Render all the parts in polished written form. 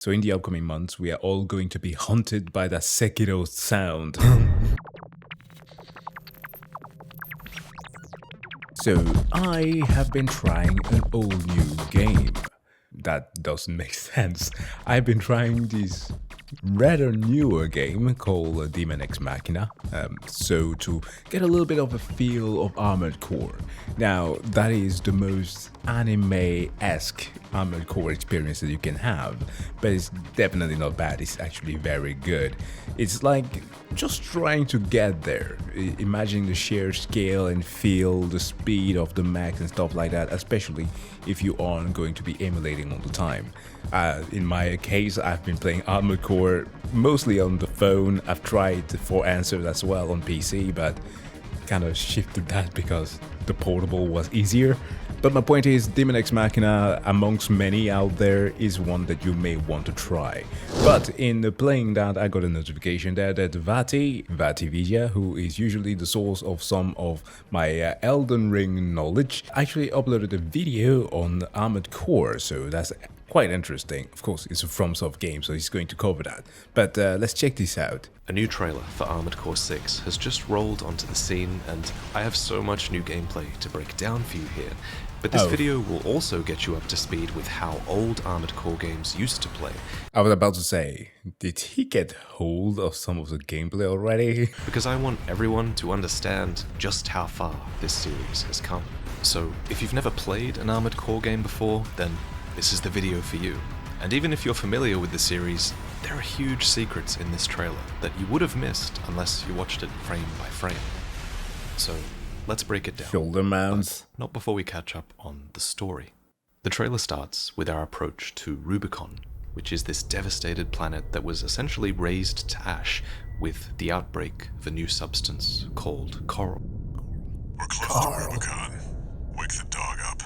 So in the upcoming months, we are all going to be haunted by that Sekiro sound. So I have been trying an all new game. That doesn't make sense. I've been trying this rather newer game called Demon X Machina. So to get a little bit of a feel of Armored Core. Now that is the most anime-esque Armored Core experience that you can have, but it's definitely not bad. It's actually very good. It's like just trying to get there, imagining the sheer scale and feel the speed of the mechs and stuff like that, especially if you aren't going to be emulating all the time. In my case, I've been playing Armored Core mostly on the phone. I've tried for answers as well on PC, but kind of shifted that because the portable was easier. But my point is, Demon X Machina, amongst many out there, is one that you may want to try. But in playing that, I got a notification there that Vaati Vidya, who is usually the source of some of my Elden Ring knowledge, actually uploaded a video on Armored Core, so that's quite interesting. Of course, it's a FromSoft game, so he's going to cover that. But let's check this out. A new trailer for Armored Core 6 has just rolled onto the scene, and I have so much new gameplay to break down for you here. But this video will also get you up to speed with how old Armored Core games used to play. I was about to say, did he get hold of some of the gameplay already? Because I want everyone to understand just how far this series has come. So if you've never played an Armored Core game before, then this is the video for you. And even if you're familiar with the series, there are huge secrets in this trailer that you would have missed unless you watched it frame by frame. So let's break it down. Shoulder mounts. But not before we catch up on the story. The trailer starts with our approach to Rubicon, which is this devastated planet that was essentially razed to ash with the outbreak of a new substance called coral. We're close to Rubicon. Wake the dog up.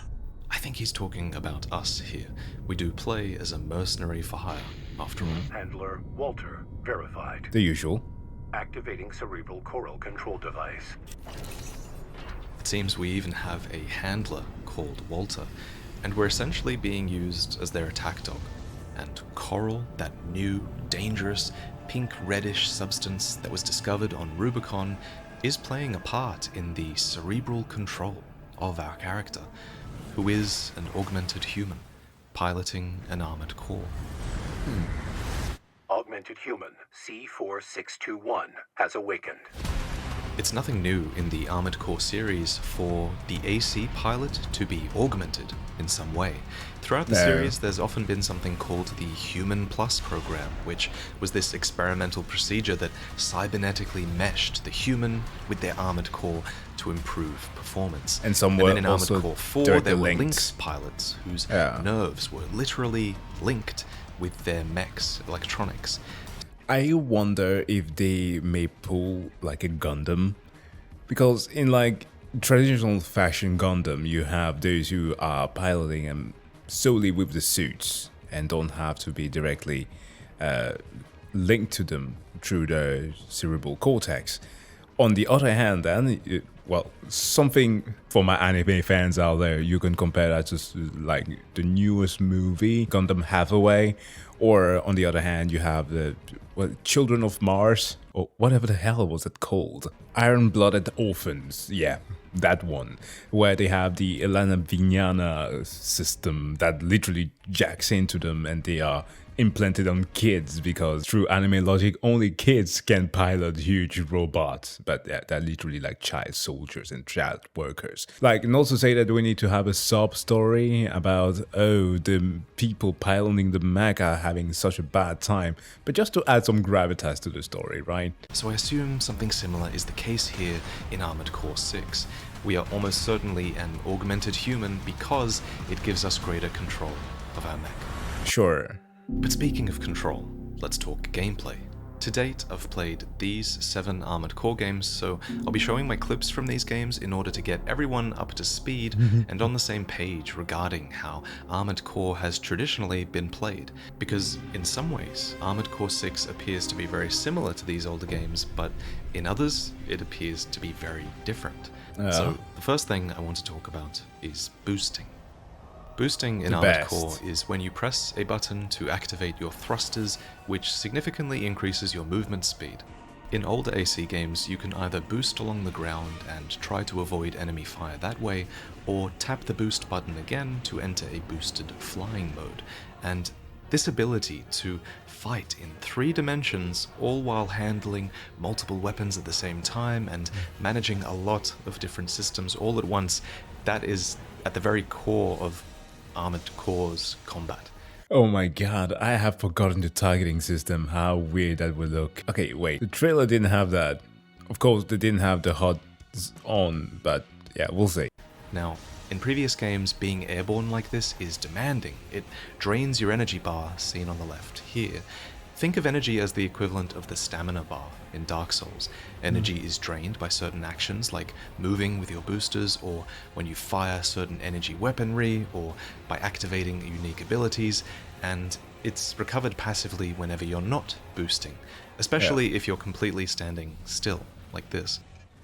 I think he's talking about us here. We do play as a mercenary for hire, after all. Handler Walter, verified. The usual. Activating cerebral coral control device. It seems we even have a handler called Walter, and we're essentially being used as their attack dog. And coral, that new, dangerous, pink-reddish substance that was discovered on Rubicon, is playing a part in the cerebral control of our character, who is an augmented human, piloting an armored core. Augmented human C4621 has awakened. It's nothing new in the Armored Core series for the AC pilot to be augmented in some way. Throughout the series, there's often been something called the Human Plus program, which was this experimental procedure that cybernetically meshed the human with their Armored Core to improve performance. And some then were in also Armored Core 4, directly there were linked. Lynx pilots whose nerves were literally linked with their mech's electronics. I wonder if they may pull like a Gundam, because in like traditional fashion Gundam, you have those who are piloting them solely with the suits and don't have to be directly linked to them through the cerebral cortex. On the other hand, then, well, something for my anime fans out there, you can compare that to like the newest movie, Gundam Hathaway, or on the other hand, you have the Children of Mars, or whatever the hell was it called? Iron-Blooded Orphans, yeah, that one, where they have the Elena Vignana system that literally jacks into them and they are implanted on kids, because through anime logic, only kids can pilot huge robots, but they're literally like child soldiers and child workers. Like, and also say that we need to have a sub-story about, oh, the people piloting the mech are having such a bad time, but just to add some gravitas to the story, right? So I assume something similar is the case here in Armored Core 6. We are almost certainly an augmented human because it gives us greater control of our mech. Sure. But speaking of control, let's talk gameplay. To date, I've played these 7 Armored Core games, so I'll be showing my clips from these games in order to get everyone up to speed and on the same page regarding how Armored Core has traditionally been played. Because in some ways, Armored Core 6 appears to be very similar to these older games, but in others, it appears to be very different. So the first thing I want to talk about is boosting. Boosting in The Armored best. Core is when you press a button to activate your thrusters, which significantly increases your movement speed. In older AC games, you can either boost along the ground and try to avoid enemy fire that way, or tap the boost button again to enter a boosted flying mode. And this ability to fight in 3 dimensions, all while handling multiple weapons at the same time and managing a lot of different systems all at once, that is at the very core of Armored Core's combat. Oh my god, I have forgotten the targeting system, how weird that would look. Okay, wait, the trailer didn't have that. Of course, they didn't have the HUD on, but yeah, we'll see. Now, in previous games, being airborne like this is demanding. It drains your energy bar, seen on the left here. Think of energy as the equivalent of the stamina bar in Dark Souls. Energy is drained by certain actions like moving with your boosters, or when you fire certain energy weaponry, or by activating unique abilities, and it's recovered passively whenever you're not boosting, especially if you're completely standing still, like this.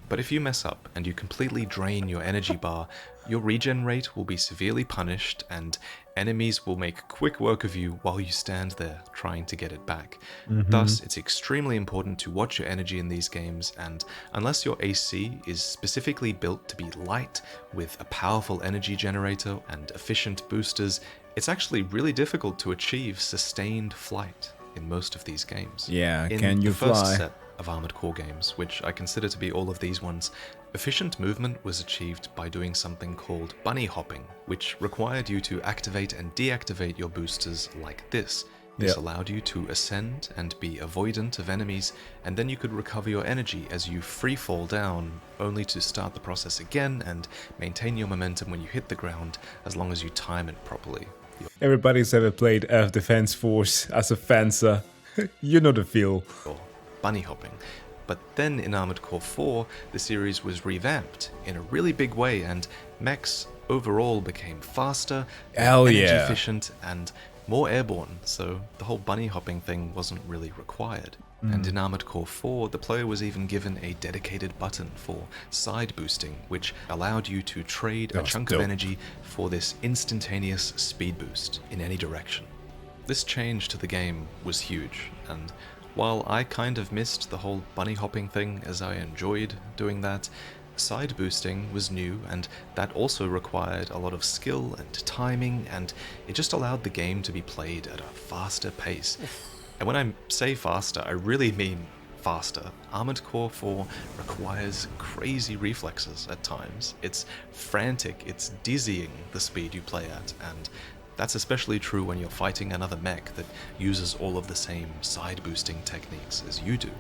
But if you mess up and you completely drain your energy bar, your regen rate will be severely punished and enemies will make quick work of you while you stand there trying to get it back. Thus, it's extremely important to watch your energy in these games, and unless your AC is specifically built to be light with a powerful energy generator and efficient boosters, it's actually really difficult to achieve sustained flight in most of these games. Yeah, in can you the first fly? set of Armored Core games, which I consider to be all of these ones, efficient movement was achieved by doing something called bunny hopping, which required you to activate and deactivate your boosters like this. This allowed you to ascend and be avoidant of enemies, and then you could recover your energy as you free fall down, only to start the process again and maintain your momentum when you hit the ground, as long as you time it properly. Everybody's ever played Earth Defense Force as a fencer. You know the feel. Or bunny hopping. But then in Armored Core 4, the series was revamped in a really big way, and mechs overall became faster, Hell energy yeah. efficient, and more airborne, so the whole bunny hopping thing wasn't really required. And in Armored Core 4, the player was even given a dedicated button for side boosting, which allowed you to trade a That's chunk dope. of energy for this instantaneous speed boost in any direction. This change to the game was huge, and while I kind of missed the whole bunny hopping thing as I enjoyed doing that, side boosting was new, and that also required a lot of skill and timing, and it just allowed the game to be played at a faster pace. And when I say faster, I really mean faster. Armored Core 4 requires crazy reflexes at times. It's frantic, it's dizzying the speed you play at, and that's especially true when you're fighting another mech that uses all of the same side boosting techniques as you do.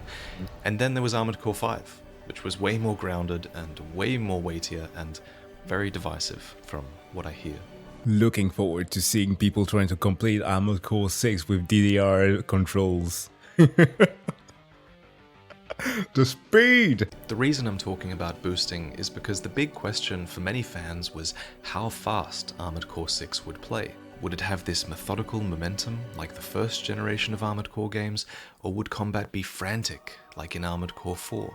And then there was Armored Core 5, which was way more grounded and way more weightier and very divisive from what I hear. Looking forward to seeing people trying to complete Armored Core 6 with DDR controls. The speed! The reason I'm talking about boosting is because the big question for many fans was how fast Armored Core 6 would play. Would it have this methodical momentum like the first generation of Armored Core games, or would combat be frantic like in Armored Core 4?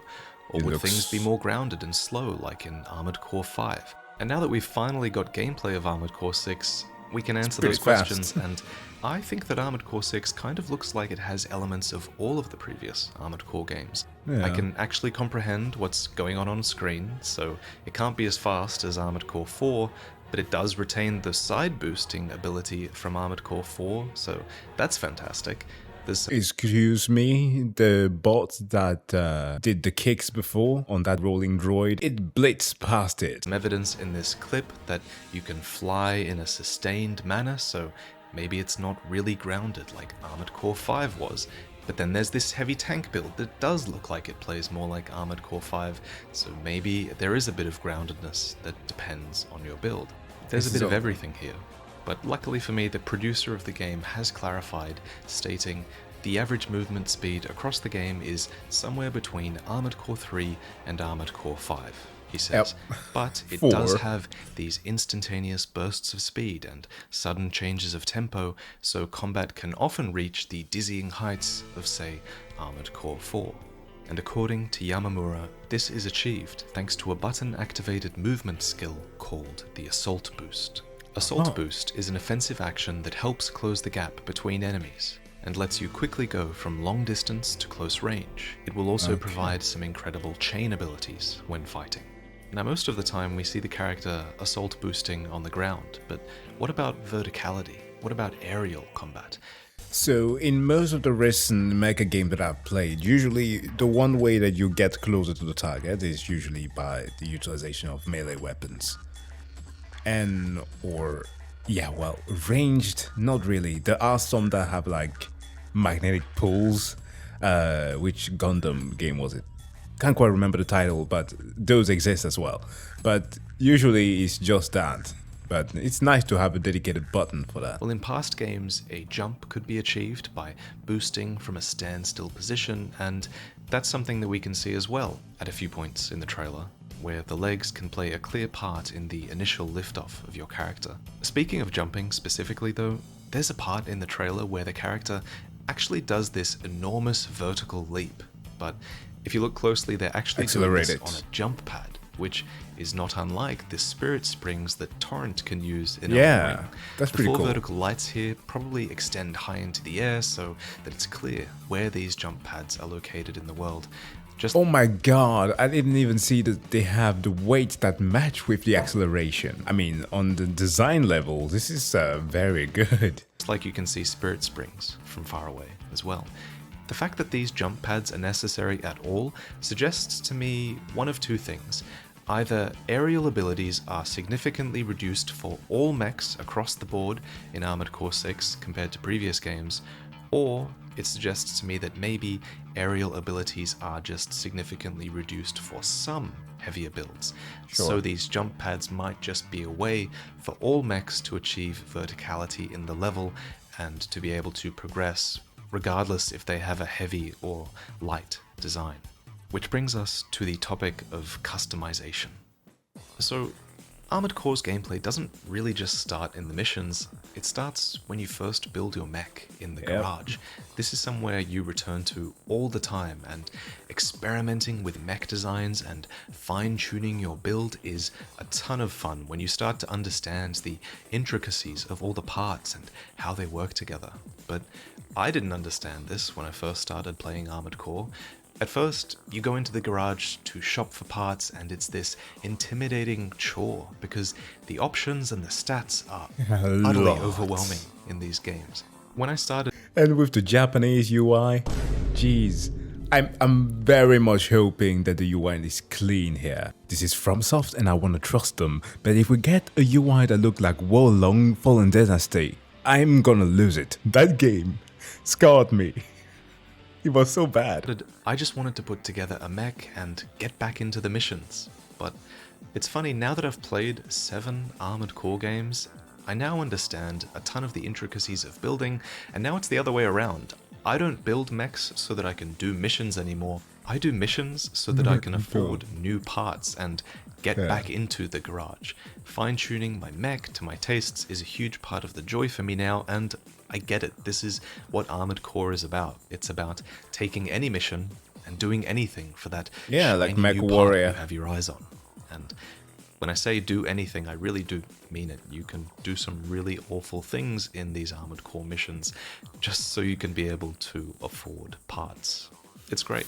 Or would things be more grounded and slow like in Armored Core 5? And now that we've finally got gameplay of Armored Core 6, we can answer those pretty fast. questions, and I think that Armored Core 6 kind of looks like it has elements of all of the previous Armored Core games. Yeah. I can actually comprehend what's going on screen, so it can't be as fast as Armored Core 4, but it does retain the side boosting ability from Armored Core 4, so that's fantastic. There's Excuse me, the bot that did the kicks before on that rolling droid, it blitzed past it. some evidence in this clip that you can fly in a sustained manner, so maybe it's not really grounded like Armored Core 5 was. But then there's this heavy tank build that does look like it plays more like Armored Core 5, so maybe there is a bit of groundedness that depends on your build. There's a bit of everything here. But luckily for me, the producer of the game has clarified, stating the average movement speed across the game is somewhere between Armored Core 3 and Armored Core 5, he says. But it does 4. have these instantaneous bursts of speed and sudden changes of tempo, so combat can often reach the dizzying heights of, say, Armored Core 4. And according to Yamamura, this is achieved thanks to a button-activated movement skill called the Assault Boost. Assault Oh. Boost is an offensive action that helps close the gap between enemies and lets you quickly go from long distance to close range. It will also provide some incredible chain abilities when fighting. Now, most of the time we see the character assault boosting on the ground, but what about verticality? What about aerial combat? So, in most of the recent mecha games that I've played, usually the one way that you get closer to the target is usually by the utilization of melee weapons. And, or, yeah, well, ranged, not really. There are some that have like magnetic pulls. Which Gundam game was it? Can't quite remember the title, but those exist as well. But usually it's just that. But it's nice to have a dedicated button for that. Well, in past games, a jump could be achieved by boosting from a standstill position, and that's something that we can see as well at a few points in the trailer, where the legs can play a clear part in the initial liftoff of your character. Speaking of jumping specifically though, there's a part in the trailer where the character actually does this enormous vertical leap, but if you look closely, they're actually doing this Accelerated. on a jump pad, which is not unlike the spirit springs that Torrent can use in Elden Yeah, Ring. that's The pretty four cool. vertical lights here probably extend high into the air so that it's clear where these jump pads are located in the world. Just Oh my god, I didn't even see that they have the weights that match with the acceleration. I mean, on the design level, this is very good. like you can see spirit springs from far away as well. The fact that these jump pads are necessary at all suggests to me one of two things. Either aerial abilities are significantly reduced for all mechs across the board in Armored Core 6 compared to previous games, or it suggests to me that maybe aerial abilities are just significantly reduced for some heavier builds. So these jump pads might just be a way for all mechs to achieve verticality in the level and to be able to progress regardless if they have a heavy or light design. Which brings us to the topic of customization. So, Armored Core's gameplay doesn't really just start in the missions, it starts when you first build your mech in the garage. This is somewhere you return to all the time, and experimenting with mech designs and fine-tuning your build is a ton of fun when you start to understand the intricacies of all the parts and how they work together. But I didn't understand this when I first started playing Armored Core. At first, you go into the garage to shop for parts, and it's this intimidating chore because the options and the stats are utterly Lots. overwhelming in these games. When I started, And with the Japanese UI, jeez. I'm very much hoping that the UI is clean here. This is FromSoft and I want to trust them, but if we get a UI that looks like Wolong Fallen Dynasty, I'm gonna lose it. That game scarred me. It was so bad. I just wanted to put together a mech and get back into the missions. But it's funny, now that I've played 7 Armored Core games, I now understand a ton of the intricacies of building, and now it's the other way around. I don't build mechs so that I can do missions anymore. I do missions so that I can afford new parts and get back into the garage. Fine-tuning my mech to my tastes is a huge part of the joy for me now, and I get it. This is what Armored Core is about. It's about taking any mission and doing anything for that Like shiny Mech new part Warrior. you have your eyes on. And when I say do anything, I really do mean it. You can do some really awful things in these Armored Core missions just so you can be able to afford parts. It's great.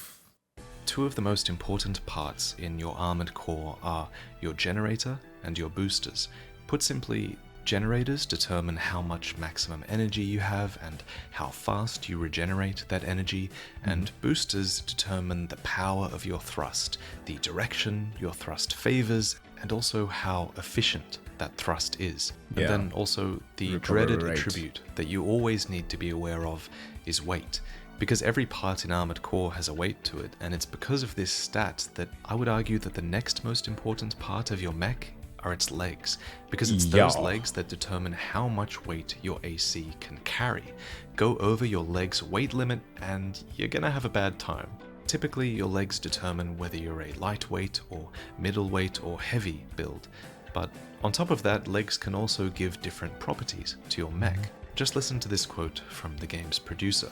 Two of the most important parts in your Armored Core are your generator and your boosters. Put simply, generators determine how much maximum energy you have and how fast you regenerate that energy, and boosters determine the power of your thrust, the direction your thrust favors, and also how efficient that thrust is. And Yeah. then also the Recovery dreaded rate. attribute that you always need to be aware of is weight. Because every part in Armored Core has a weight to it, and it's because of this stat that I would argue that the next most important part of your mech are its legs, because it's those Yeah. legs that determine how much weight your AC can carry. Go over your legs' weight limit and you're gonna have a bad time. Typically, your legs determine whether you're a lightweight or middleweight or heavy build, but on top of that, legs can also give different properties to your mech. Just listen to this quote from the game's producer.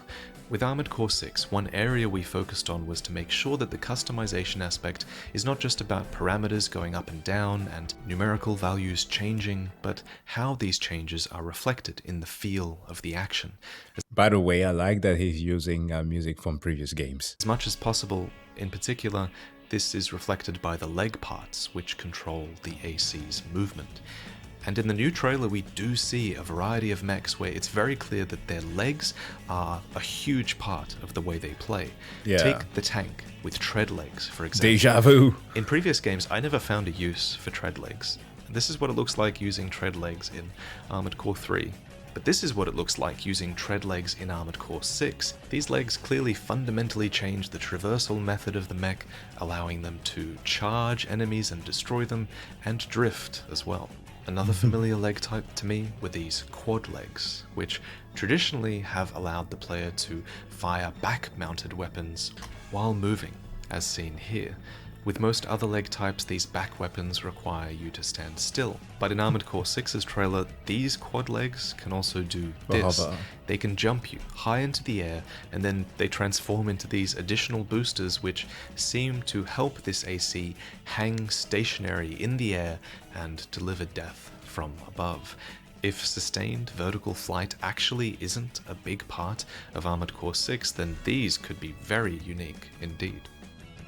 With Armored Core 6, one area we focused on was to make sure that the customization aspect is not just about parameters going up and down and numerical values changing, but how these changes are reflected in the feel of the action. By the way, I like that he's using music from previous games. As much as possible, in particular, this is reflected by the leg parts, which control the AC's movement. And in the new trailer, we do see a variety of mechs where it's very clear that their legs are a huge part of the way they play. Yeah. Take the tank with tread legs, for example. Deja vu. In previous games, I never found a use for tread legs. This is what it looks like using tread legs in Armored Core 3. But this is what it looks like using tread legs in Armored Core 6. These legs clearly fundamentally change the traversal method of the mech, allowing them to charge enemies and destroy them, and drift as well. Another familiar leg type to me were these quad legs, which traditionally have allowed the player to fire back-mounted weapons while moving, as seen here. With most other leg types, these back weapons require you to stand still. But in Armored Core 6's trailer, these quad legs can also do this. Hover. They can jump you high into the air, and then they transform into these additional boosters which seem to help this AC hang stationary in the air and deliver death from above. If sustained vertical flight actually isn't a big part of Armored Core 6, then these could be very unique indeed.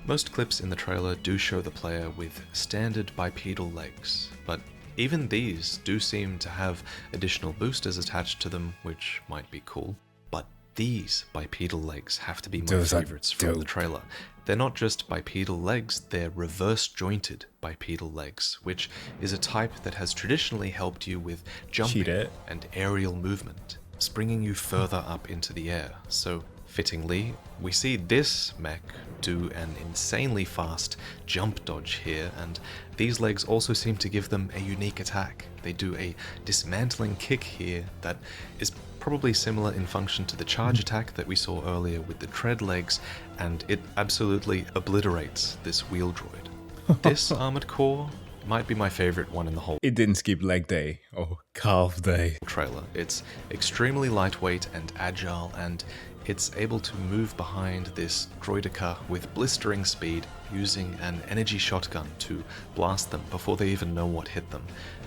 Most clips in the trailer do show the player with standard bipedal legs, but even these do seem to have additional boosters attached to them, which might be cool. But these bipedal legs have to be my favorites from the trailer. They're not just bipedal legs, they're reverse-jointed bipedal legs, which is a type that has traditionally helped you with jumping and aerial movement, springing you further up into the air. So, fittingly, we see this mech do an insanely fast jump dodge here, and these legs also seem to give them a unique attack. They do a dismantling kick here that is probably similar in function to the charge attack that we saw earlier with the tread legs, and it absolutely obliterates this wheel droid. This Armored Core might be my favorite one in the whole It didn't skip leg day or calf day. trailer. It's extremely lightweight and agile, and it's able to move behind this droidica with blistering speed, using an energy shotgun to blast them before they even know what hit them.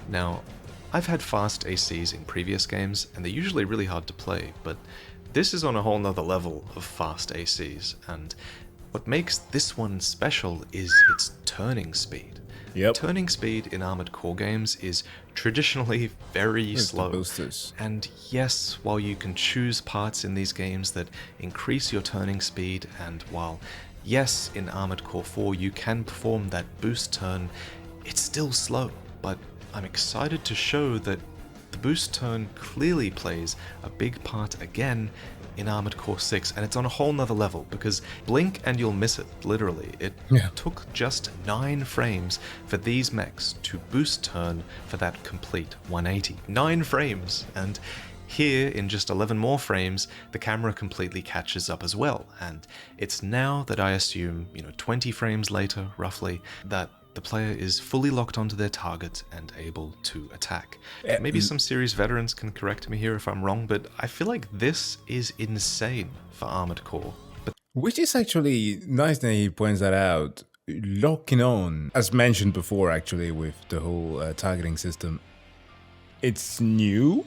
Now, I've had fast ACs in previous games, and they're usually really hard to play, but this is on a whole nother level of fast ACs, and what makes this one special is its turning speed. Yep. Turning speed in Armored Core games is traditionally very slow. Boosters. And yes, while you can choose parts in these games that increase your turning speed, and while yes, in Armored Core 4 you can perform that boost turn, it's still slow. But I'm excited to show that the boost turn clearly plays a big part again in Armored Core 6, and it's on a whole nother level, because blink and you'll miss it, literally. It took just 9 frames for these mechs to boost turn for that complete 180. 9 frames! And here, in just 11 more frames, the camera completely catches up as well, and it's now that I assume, 20 frames later, roughly, that the player is fully locked onto their target and able to attack. Maybe some series veterans can correct me here if I'm wrong, but I feel like this is insane for Armored Core. But Which is actually nice that he points that out. Locking on, as mentioned before actually with the whole targeting system, it's new.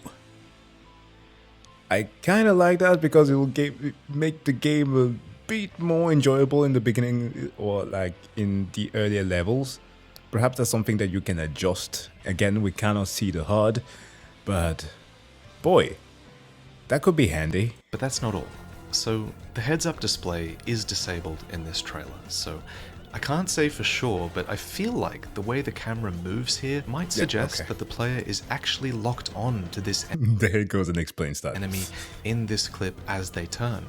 I kind of like that because it will make the game a bit more enjoyable in the beginning or like in the earlier levels. Perhaps that's something that you can adjust. Again, we cannot see the HUD, but boy, that could be handy. But that's not all. So the heads-up display is disabled in this trailer, so I can't say for sure, but I feel like the way the camera moves here might suggest that the player is actually locked on to this There it goes and explains that. enemy in this clip as they turn.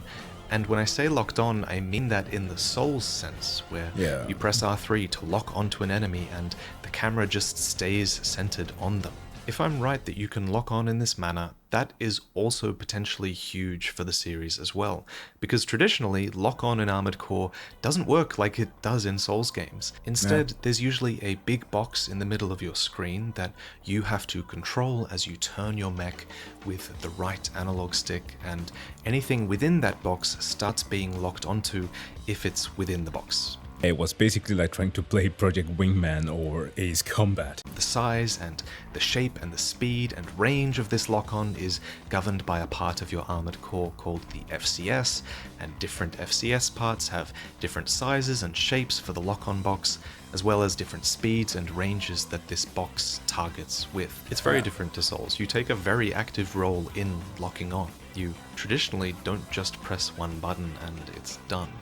And when I say locked on, I mean that in the Souls sense, where you press R3 to lock onto an enemy and the camera just stays centered on them. If I'm right that you can lock on in this manner, that is also potentially huge for the series as well, because traditionally, lock on in Armored Core doesn't work like it does in Souls games. Instead, there's usually a big box in the middle of your screen that you have to control as you turn your mech with the right analog stick, and anything within that box starts being locked onto if it's within the box. It was basically like trying to play Project Wingman or Ace Combat. The size and the shape and the speed and range of this lock-on is governed by a part of your Armored Core called the FCS, and different FCS parts have different sizes and shapes for the lock-on box, as well as different speeds and ranges that this box targets with. It's very different to Souls. You take a very active role in locking on. You traditionally don't just press one button and it's done.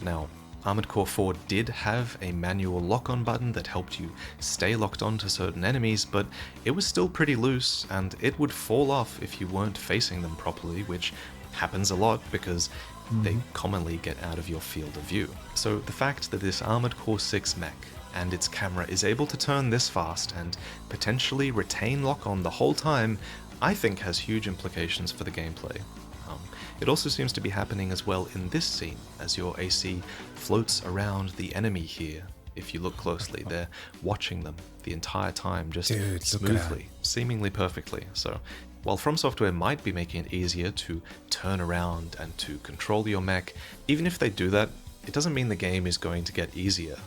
Now, Armored Core 4 did have a manual lock-on button that helped you stay locked on to certain enemies, but it was still pretty loose, and it would fall off if you weren't facing them properly, which happens a lot because they commonly get out of your field of view. So the fact that this Armored Core 6 mech and its camera is able to turn this fast and potentially retain lock-on the whole time, I think has huge implications for the gameplay. It also seems to be happening as well in this scene, as your AC floats around the enemy here. If you look closely, they're watching them the entire time, just smoothly, seemingly perfectly. So, while From Software might be making it easier to turn around and to control your mech, even if they do that, it doesn't mean the game is going to get easier.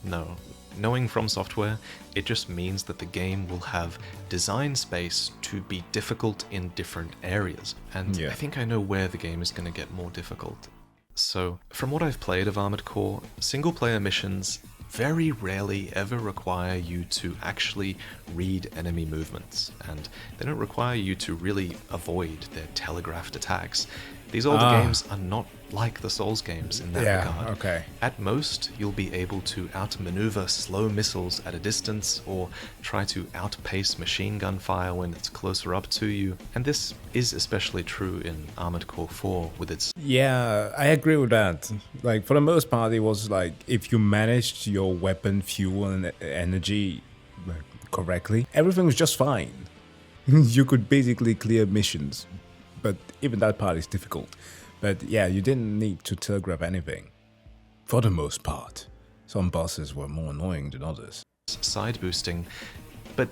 No. Knowing From Software, it just means that the game will have design space to be difficult in different areas. And I think I know where the game is going to get more difficult. So, from what I've played of Armored Core, single-player missions very rarely ever require you to actually read enemy movements, and they don't require you to really avoid their telegraphed attacks. These older games are not like the Souls games in that regard. At most, you'll be able to outmaneuver slow missiles at a distance, or try to outpace machine gun fire when it's closer up to you, and this is especially true in Armored Core 4 with its... Yeah, I agree with that. Like, for the most part, it was like, if you managed your weapon fuel and energy correctly, everything was just fine. You could basically clear missions. But even that part is difficult. But yeah, you didn't need to telegraph anything. For the most part. Some bosses were more annoying than others. Side boosting, but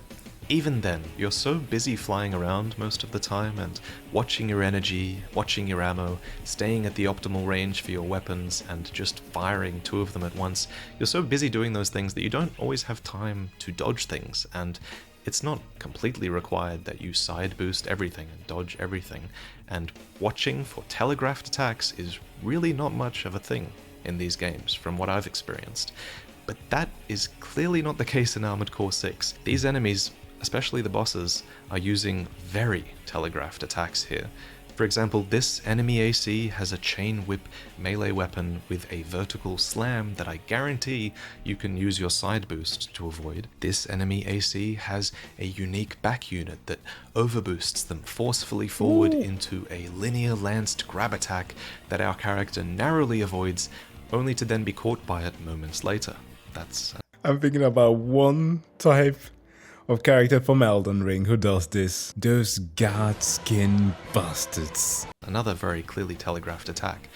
even then, you're so busy flying around most of the time and watching your energy, watching your ammo, staying at the optimal range for your weapons, and just firing two of them at once. You're so busy doing those things that you don't always have time to dodge things, and it's not completely required that you side boost everything and dodge everything, and watching for telegraphed attacks is really not much of a thing in these games, from what I've experienced. But that is clearly not the case in Armored Core 6. These enemies, especially the bosses, are using very telegraphed attacks here. For example, this enemy AC has a chain whip melee weapon with a vertical slam that I guarantee you can use your side boost to avoid. This enemy AC has a unique back unit that overboosts them forcefully forward into a linear lanced grab attack that our character narrowly avoids, only to then be caught by it moments later. That's... I'm thinking about one type of character from Elden Ring who does this. Those guard-skin bastards. Another very clearly telegraphed attack.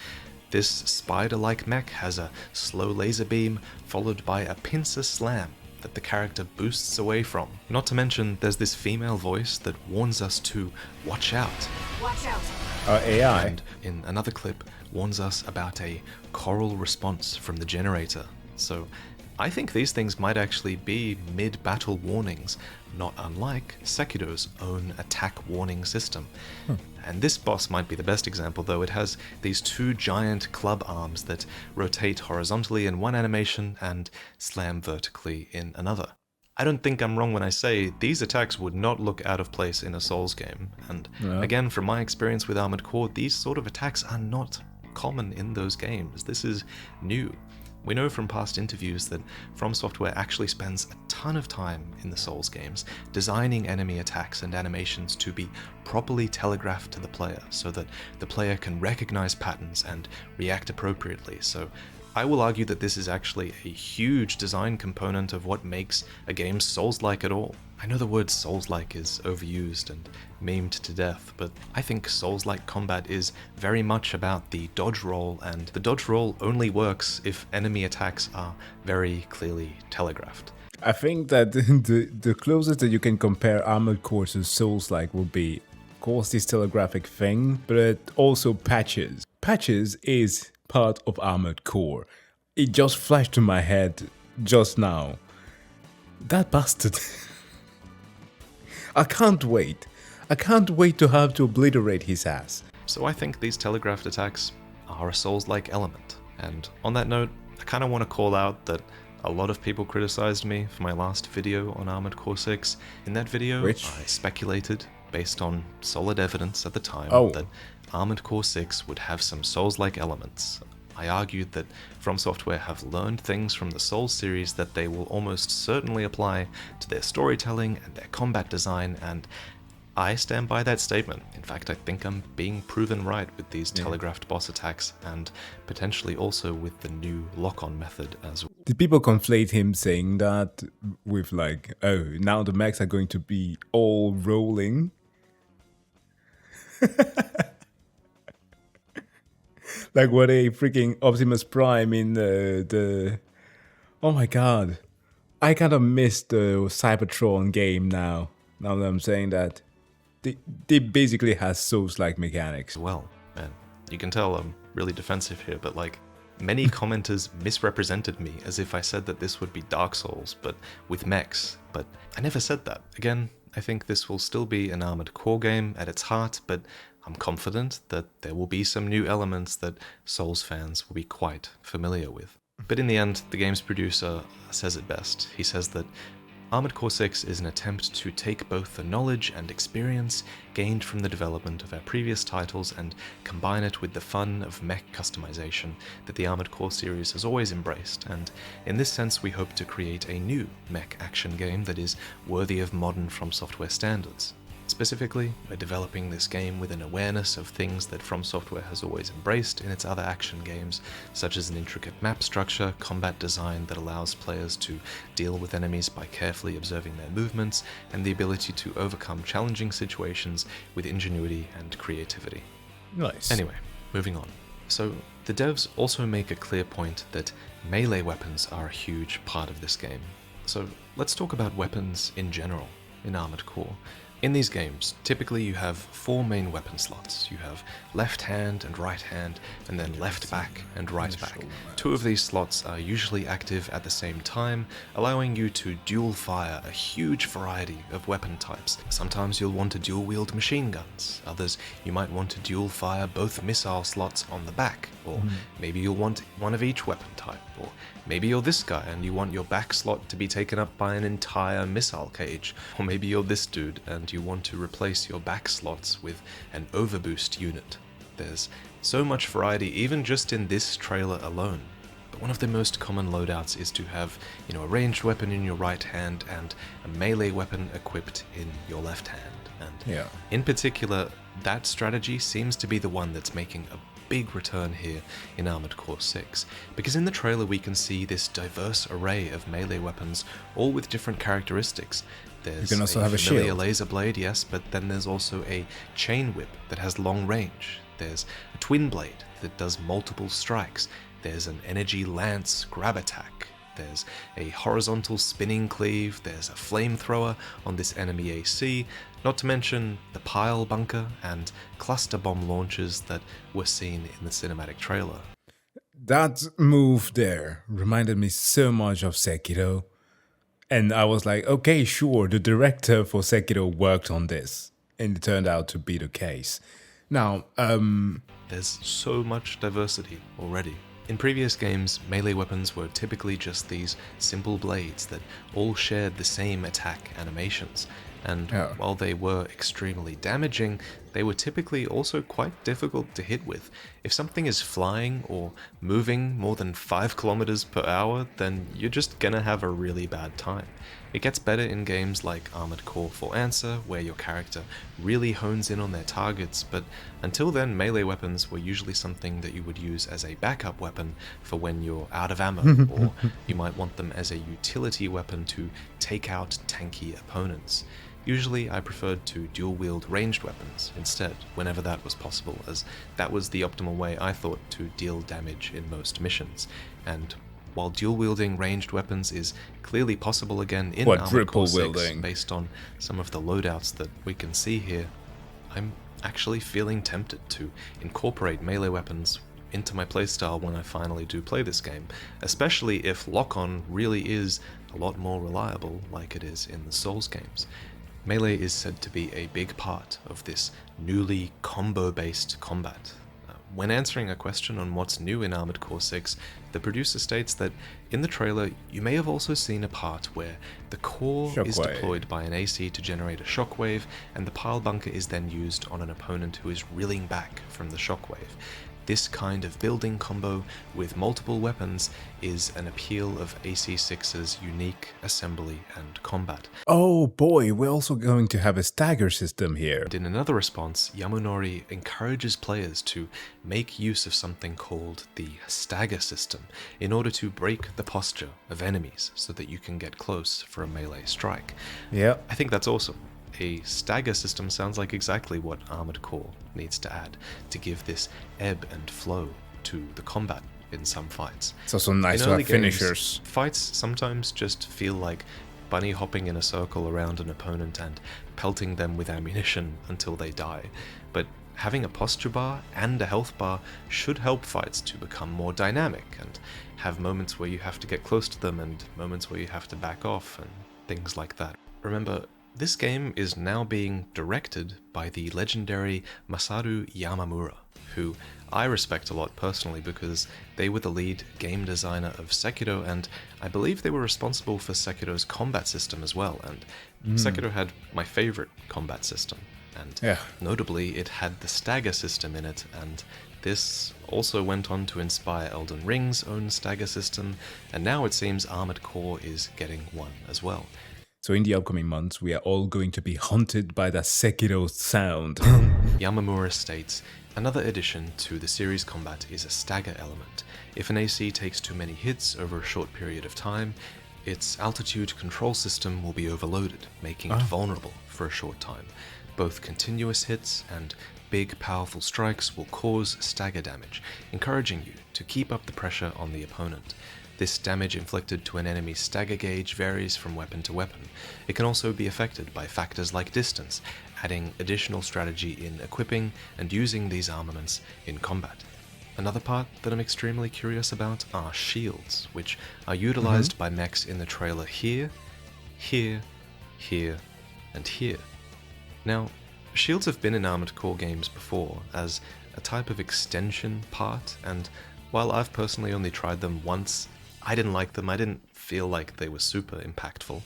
This spider-like mech has a slow laser beam followed by a pincer slam that the character boosts away from. Not to mention, there's this female voice that warns us to watch out. Watch out. AI. And in another clip, warns us about a choral response from the generator. So I think these things might actually be mid-battle warnings, not unlike Sekiro's own attack warning system. And this boss might be the best example, though. It has these two giant club arms that rotate horizontally in one animation and slam vertically in another. I don't think I'm wrong when I say these attacks would not look out of place in a Souls game. And again, from my experience with Armored Core, these sort of attacks are not common in those games. This is new. We know from past interviews that From Software actually spends a ton of time in the Souls games designing enemy attacks and animations to be properly telegraphed to the player so that the player can recognize patterns and react appropriately. So I will argue that this is actually a huge design component of what makes a game Souls-like at all. I know the word Souls-like is overused and memed to death, but I think Souls-like combat is very much about the dodge roll, and the dodge roll only works if enemy attacks are very clearly telegraphed. I think that the closest that you can compare Armored Core to Souls-like will be, of course, this telegraphic thing, but also Patches. Patches is part of Armored Core. It just flashed to my head just now. That bastard. I can't wait. I can't wait to have to obliterate his ass. So I think these telegraphed attacks are a Souls-like element. And on that note, I kind of want to call out that a lot of people criticized me for my last video on Armored Core 6. In that video, I speculated, based on solid evidence at the time, that Armored Core 6 would have some Souls-like elements. I argued that From Software have learned things from the Souls series that they will almost certainly apply to their storytelling and their combat design, and I stand by that statement. In fact, I think I'm being proven right with these telegraphed boss attacks, and potentially also with the new lock-on method as well. Did people conflate him saying that with like, oh, now the mechs are going to be all rolling? Like what a freaking Optimus Prime in the... Oh my god. I kind of miss the Cybertron game now that I'm saying that. They basically has Souls-like mechanics. Well, and you can tell I'm really defensive here, but like, many commenters misrepresented me as if I said that this would be Dark Souls, but with mechs. But I never said that. Again, I think this will still be an Armored Core game at its heart, but I'm confident that there will be some new elements that Souls fans will be quite familiar with. But in the end, the game's producer says it best. He says that Armored Core 6 is an attempt to take both the knowledge and experience gained from the development of our previous titles and combine it with the fun of mech customization that the Armored Core series has always embraced, and in this sense we hope to create a new mech action game that is worthy of modern From Software standards. Specifically, we're developing this game with an awareness of things that From Software has always embraced in its other action games, such as an intricate map structure, combat design that allows players to deal with enemies by carefully observing their movements, and the ability to overcome challenging situations with ingenuity and creativity. Nice. Anyway, moving on. So, the devs also make a clear point that melee weapons are a huge part of this game. So, let's talk about weapons in general in Armored Core. In these games, typically you have 4 main weapon slots. You have left hand and right hand, and then left back and right back. 2 of these slots are usually active at the same time, allowing you to dual fire a huge variety of weapon types. Sometimes you'll want to dual wield machine guns, others you might want to dual fire both missile slots on the back, or maybe you'll want one of each weapon type, or maybe you're this guy and you want your back slot to be taken up by an entire missile cage, or maybe you're this dude and you want to replace your back slots with an overboost unit. There's so much variety even just in this trailer alone. But one of the most common loadouts is to have, a ranged weapon in your right hand and a melee weapon equipped in your left hand. And in particular, that strategy seems to be the one that's making a big return here in Armored Core 6, because in the trailer we can see this diverse array of melee weapons, all with different characteristics. There's you can also have a familiar shield. laser blade, yes, but then there's also a chain whip that has long range. There's a twin blade that does multiple strikes. There's an energy lance grab attack. There's a horizontal spinning cleave. There's a flamethrower on this enemy AC, not to mention the pile bunker and cluster bomb launchers that were seen in the cinematic trailer. That move there reminded me so much of Sekiro. And I was like, okay, sure, the director for Sekiro worked on this. And it turned out to be the case. Now, there's so much diversity already. In previous games, melee weapons were typically just these simple blades that all shared the same attack animations. And while they were extremely damaging, they were typically also quite difficult to hit with. If something is flying or moving more than 5 kilometers per hour, then you're just gonna have a really bad time. It gets better in games like Armored Core 4 Answer, where your character really hones in on their targets, but until then, melee weapons were usually something that you would use as a backup weapon for when you're out of ammo, or you might want them as a utility weapon to take out tanky opponents. Usually I preferred to dual-wield ranged weapons instead, whenever that was possible, as that was the optimal way I thought to deal damage in most missions. And while dual-wielding ranged weapons is clearly possible again in Armored Core 6 based on some of the loadouts that we can see here, I'm actually feeling tempted to incorporate melee weapons into my playstyle when I finally do play this game, especially if lock-on really is a lot more reliable like it is in the Souls games. Melee is said to be a big part of this newly combo-based combat. When answering a question on what's new in Armored Core 6, the producer states that in the trailer you may have also seen a part where the core is deployed by an AC to generate a shockwave, and the pile bunker is then used on an opponent who is reeling back from the shockwave. This kind of building combo with multiple weapons is an appeal of AC6's unique assembly and combat. Oh boy, we're also going to have a stagger system here. And in another response, Yamunori encourages players to make use of something called the stagger system in order to break the posture of enemies so that you can get close for a melee strike. Yeah. I think that's awesome. A stagger system sounds like exactly what Armored Core needs to add to give this ebb and flow to the combat in some fights. It's also nice to have finishers. Fights sometimes just feel like bunny hopping in a circle around an opponent and pelting them with ammunition until they die. But having a posture bar and a health bar should help fights to become more dynamic and have moments where you have to get close to them and moments where you have to back off and things like that. Remember, this game is now being directed by the legendary Masaru Yamamura, who I respect a lot personally because they were the lead game designer of Sekiro, and I believe they were responsible for Sekiro's combat system as well, and Sekiro had my favorite combat system, and notably it had the stagger system in it, and this also went on to inspire Elden Ring's own stagger system, and now it seems Armored Core is getting one as well. So in the upcoming months, we are all going to be haunted by the Sekiro sound. Yamamura states, another addition to the series combat is a stagger element. If an AC takes too many hits over a short period of time, its altitude control system will be overloaded, making it vulnerable for a short time. Both continuous hits and big powerful strikes will cause stagger damage, encouraging you to keep up the pressure on the opponent. This damage inflicted to an enemy's stagger gauge varies from weapon to weapon. It can also be affected by factors like distance, adding additional strategy in equipping and using these armaments in combat. Another part that I'm extremely curious about are shields, which are utilized by mechs in the trailer here, here, here, and here. Now, shields have been in Armored Core games before as a type of extension part, and while I've personally only tried them once, I didn't like them. I didn't feel like they were super impactful.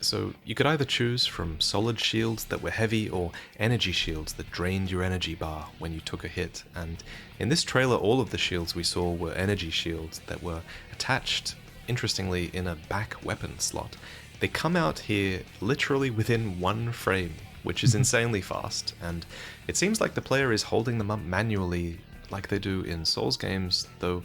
So you could either choose from solid shields that were heavy or energy shields that drained your energy bar when you took a hit. And in this trailer, all of the shields we saw were energy shields that were attached, interestingly, in a back weapon slot. They come out here literally within one frame, which is insanely fast. And it seems like the player is holding them up manually like they do in Souls games, though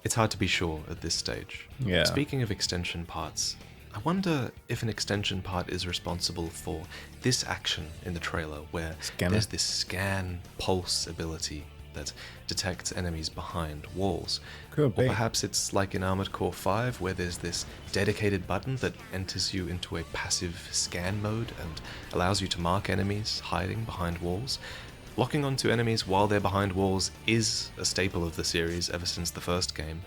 it's hard to be sure at this stage. Yeah. Speaking of extension parts, I wonder if an extension part is responsible for this action in the trailer where there's this scan pulse ability that detects enemies behind walls. Could be. Or perhaps it's like in Armored Core 5 where there's this dedicated button that enters you into a passive scan mode and allows you to mark enemies hiding behind walls. Locking onto enemies while they're behind walls is a staple of the series ever since the first game.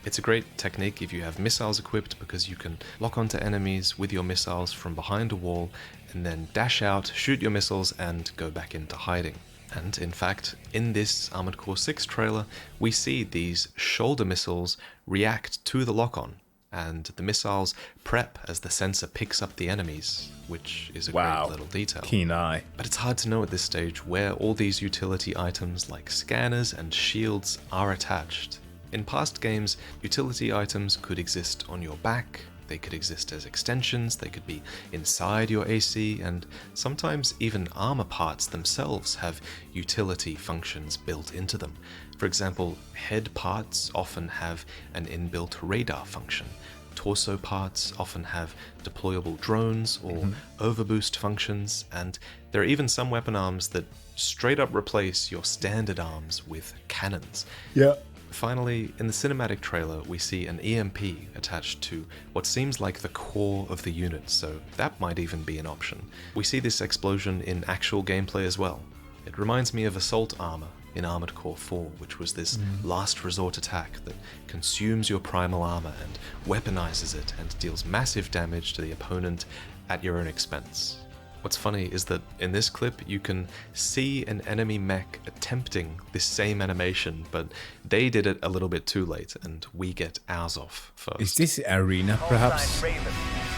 It's a great technique if you have missiles equipped because you can lock onto enemies with your missiles from behind a wall and then dash out, shoot your missiles, and go back into hiding. And in fact, in this Armored Core 6 trailer, we see these shoulder missiles react to the lock-on and the missiles prep as the sensor picks up the enemies, which is a great little detail. Keen eye. But it's hard to know at this stage where all these utility items like scanners and shields are attached. In past games, utility items could exist on your back, they could exist as extensions, they could be inside your AC, and sometimes even armor parts themselves have utility functions built into them. For example, head parts often have an inbuilt radar function. Torso parts often have deployable drones or overboost functions, and there are even some weapon arms that straight up replace your standard arms with cannons. Yeah. Finally, in the cinematic trailer, we see an EMP attached to what seems like the core of the unit, so that might even be an option. We see this explosion in actual gameplay as well. It reminds me of Assault Armor in Armored Core 4, which was this last resort attack that consumes your primal armor and weaponizes it and deals massive damage to the opponent at your own expense. What's funny is that in this clip you can see an enemy mech attempting this same animation, but they did it a little bit too late and we get ours off first. Is this Arena, perhaps? Raven.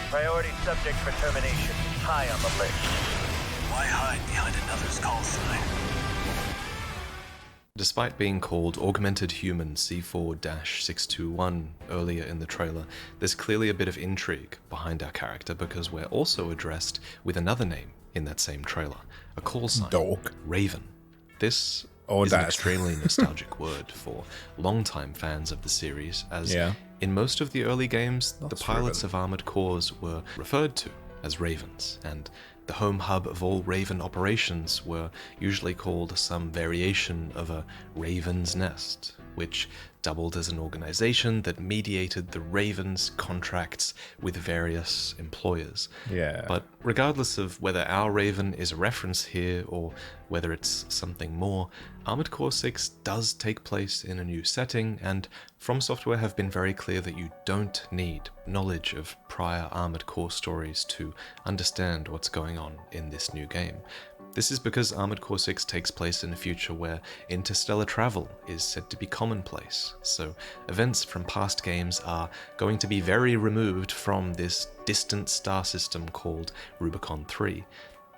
Priority subject for termination. High on the list. Why hide behind another's call sign? Despite being called Augmented Human C4-621 earlier in the trailer, there's clearly a bit of intrigue behind our character because we're also addressed with another name in that same trailer, a call sign, Dog. Raven. This Or is an that. extremely nostalgic word for longtime fans of the series, as Yeah. in most of the early games, the That's pilots Raven. of armored cores were referred to as Ravens, and the home hub of all Raven operations were usually called some variation of a Raven's Nest, which doubled as an organization that mediated the Ravens' contracts with various employers. Yeah. But regardless of whether our Raven is a reference here or whether it's something more, Armored Core 6 does take place in a new setting, and From Software have been very clear that you don't need knowledge of prior Armored Core stories to understand what's going on in this new game. This is because Armored Core 6 takes place in a future where interstellar travel is said to be commonplace, so events from past games are going to be very removed from this distant star system called Rubicon 3.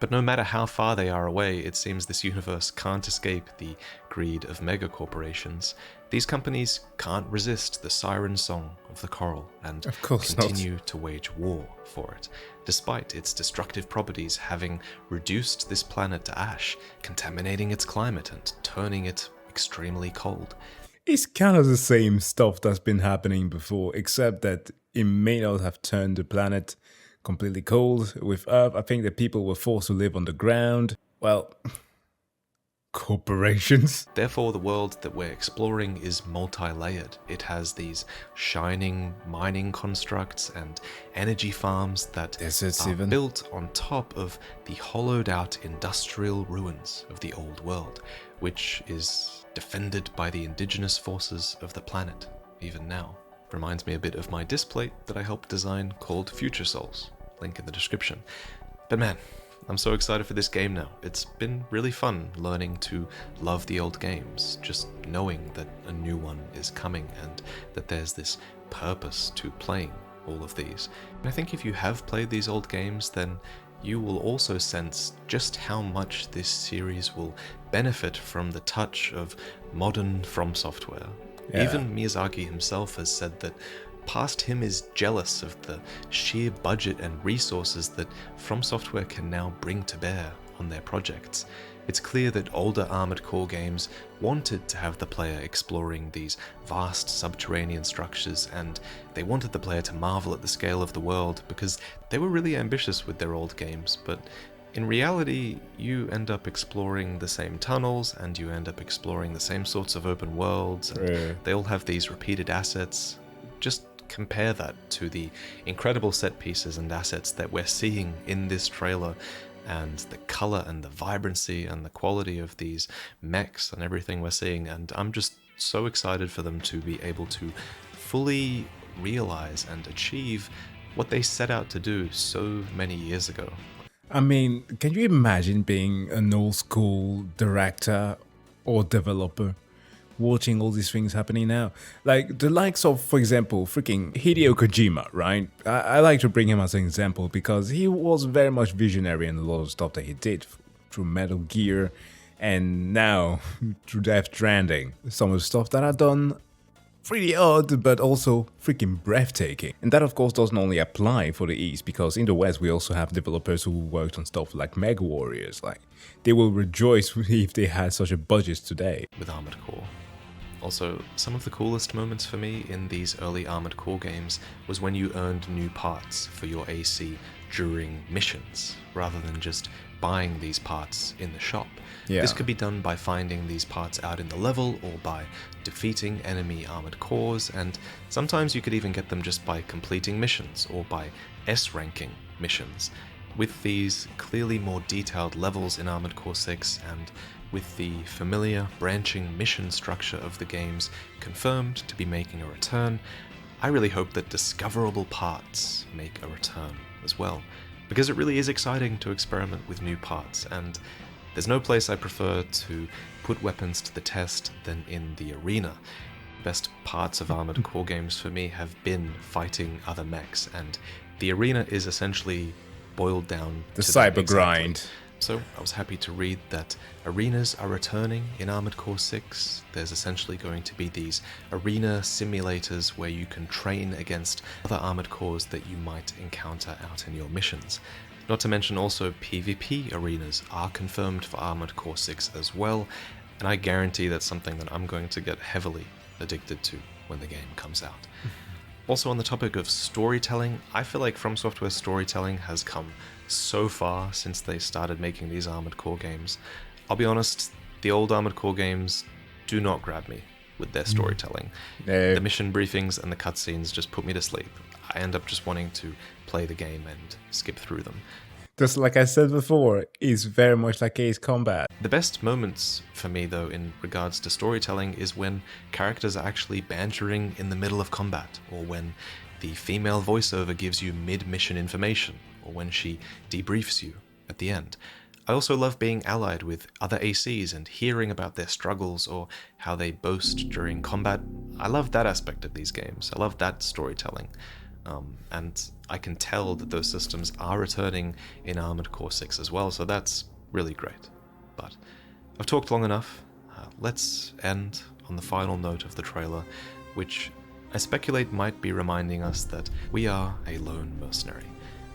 But no matter how far they are away, it seems this universe can't escape the greed of megacorporations. These companies can't resist the siren song of the coral and Of course not. continue to wage war for it, despite its destructive properties having reduced this planet to ash, contaminating its climate and turning it extremely cold. It's kind of the same stuff that's been happening before, except that it may not have turned the planet completely cold. With Earth, I think that people were forced to live on the ground. Well, corporations. Therefore, the world that we're exploring is multi-layered. It has these shining mining constructs and energy farms that Deserts are even. built on top of the hollowed-out industrial ruins of the old world, which is defended by the indigenous forces of the planet, even now. Reminds me a bit of my displate that I helped design called Future Souls. Link in the description. But man, I'm so excited for this game now. It's been really fun learning to love the old games, just knowing that a new one is coming and that there's this purpose to playing all of these. And I think if you have played these old games, then you will also sense just how much this series will benefit from the touch of modern From Software. Yeah. Even Miyazaki himself has said that past him is jealous of the sheer budget and resources that From Software can now bring to bear on their projects. It's clear that older Armored Core games wanted to have the player exploring these vast subterranean structures, and they wanted the player to marvel at the scale of the world because they were really ambitious with their old games, but in reality, you end up exploring the same tunnels and you end up exploring the same sorts of open worlds, and Yeah. they all have these repeated assets. Just compare that to the incredible set pieces and assets that we're seeing in this trailer, and the color and the vibrancy and the quality of these mechs and everything we're seeing, and I'm just so excited for them to be able to fully realize and achieve what they set out to do so many years ago. I mean, can you imagine being an old school director or developer watching all these things happening now. Like the likes of, for example, freaking Hideo Kojima, right? I like to bring him as an example because he was very much visionary in a lot of stuff that he did through Metal Gear and now through Death Stranding. Some of the stuff that I've done pretty odd, but also freaking breathtaking. And that of course doesn't only apply for the East, because in the West we also have developers who worked on stuff like Mega Warriors. Like, they will rejoice if they had such a budget today. With Armored Core. Also, some of the coolest moments for me in these early Armored Core games was when you earned new parts for your AC during missions, rather than just buying these parts in the shop. Yeah. This could be done by finding these parts out in the level or by defeating enemy armored cores, and sometimes you could even get them just by completing missions or by S-ranking missions. With these clearly more detailed levels in Armored Core 6 and with the familiar branching mission structure of the games confirmed to be making a return, I really hope that discoverable parts make a return as well, because it really is exciting to experiment with new parts, and there's no place I prefer to put weapons to the test than in the arena. The best parts of Armored Core games for me have been fighting other mechs, and the arena is essentially boiled down The to that cyber grind. exactly. So I was happy to read that arenas are returning in Armored Core 6. There's essentially going to be these arena simulators where you can train against other Armored Cores that you might encounter out in your missions. Not to mention also PvP arenas are confirmed for Armored Core 6 as well, and I guarantee that's something that I'm going to get heavily addicted to when the game comes out. Also on the topic of storytelling, I feel like From Software's storytelling has come so far since they started making these Armored Core games. I'll be honest, the old Armored Core games do not grab me with their storytelling. No. The mission briefings and the cutscenes just put me to sleep. I end up just wanting to play the game and skip through them. Just like I said before, it's very much like Ace Combat. The best moments for me, though, in regards to storytelling is when characters are actually bantering in the middle of combat, or when the female voiceover gives you mid-mission information, or when she debriefs you at the end. I also love being allied with other ACs and hearing about their struggles or how they boast during combat. I love that aspect of these games. I love that storytelling. And I can tell that those systems are returning in Armored Core 6 as well, so that's really great. But I've talked long enough. Let's end on the final note of the trailer, which I speculate might be reminding us that we are a lone mercenary,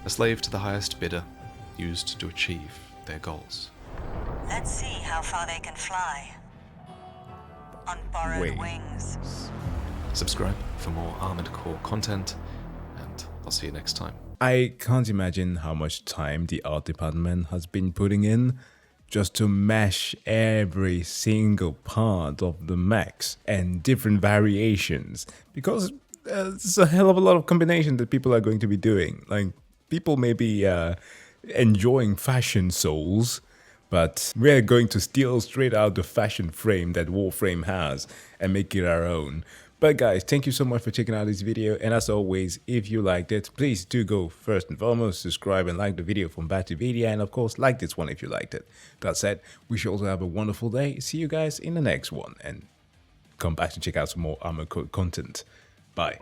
a slave to the highest bidder, used to achieve their goals. Let's see how far they can fly. On borrowed wings. Subscribe for more Armored Core content, and I'll see you next time. I can't imagine how much time the art department has been putting in just to mesh every single part of the mechs and different variations, because it's a hell of a lot of combination that people are going to be doing. Like, people may be enjoying Fashion Souls, but we're going to steal straight out the fashion frame that Warframe has and make it our own. But guys, thank you so much for checking out this video, and as always, if you liked it, please do go first and foremost, subscribe and like the video from Vaati, and of course like this one if you liked it. That said, we should also have a wonderful day. See you guys in the next one, and come back to check out some more Armored Core content. Bye.